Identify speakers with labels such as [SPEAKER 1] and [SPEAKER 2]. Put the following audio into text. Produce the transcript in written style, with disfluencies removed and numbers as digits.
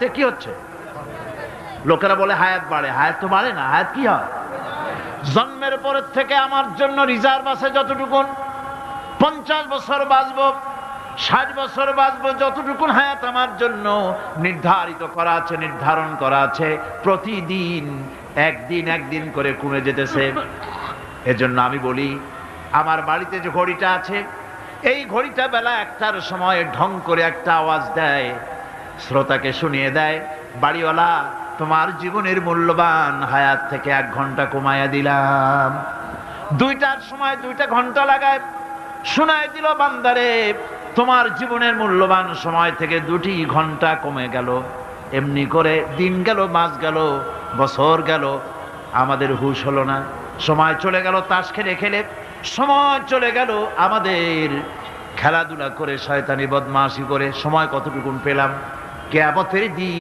[SPEAKER 1] কি হচ্ছে? লোকেরা বলে হায়াত বাড়ে, হায়াত তো বাড়ে না। হায়াত কি হয়? জন্মের পরের থেকে আমার জন্য রিজার্ভ আছে যতটুকু, 50 বছর বাঁচবো, 60 বছর বাঁচবো, যতটুকু হায়াত আমার জন্য নির্ধারিত করা আছে, নির্ধারণ করা আছে, প্রতিদিন একদিন করে কমে যেতেছে। এজন্য আমি বলি, আমার বাড়িতে যে ঘড়িটা আছে, এই ঘড়িটা বেলা 1টার সময় ঢং করে একটা আওয়াজ দেয়, শ্রোতাকে শুনিয়ে দেয়, বাড়িওয়ালা তোমার জীবনের মূল্যবান হায়াত থেকে 1 ঘন্টা কমায়া দিলাম। 2টার সময় 2টা ঘন্টা লাগায় শোনায় দিল, বান্দারে তোমার জীবনের মূল্যবান সময় থেকে 2টি ঘন্টা কমে গেল। এমনি করে দিন গেল, মাস গেল, বছর গেল, আমাদের হুঁশ হলো না। সময় চলে গেল তাস খেলে খেলে, সময় চলে গেল আমাদের খেলাধুলা করে, শয়তানি বদমাশি করে। সময় কতটুকুন পেলাম? কিয়ামতের দিন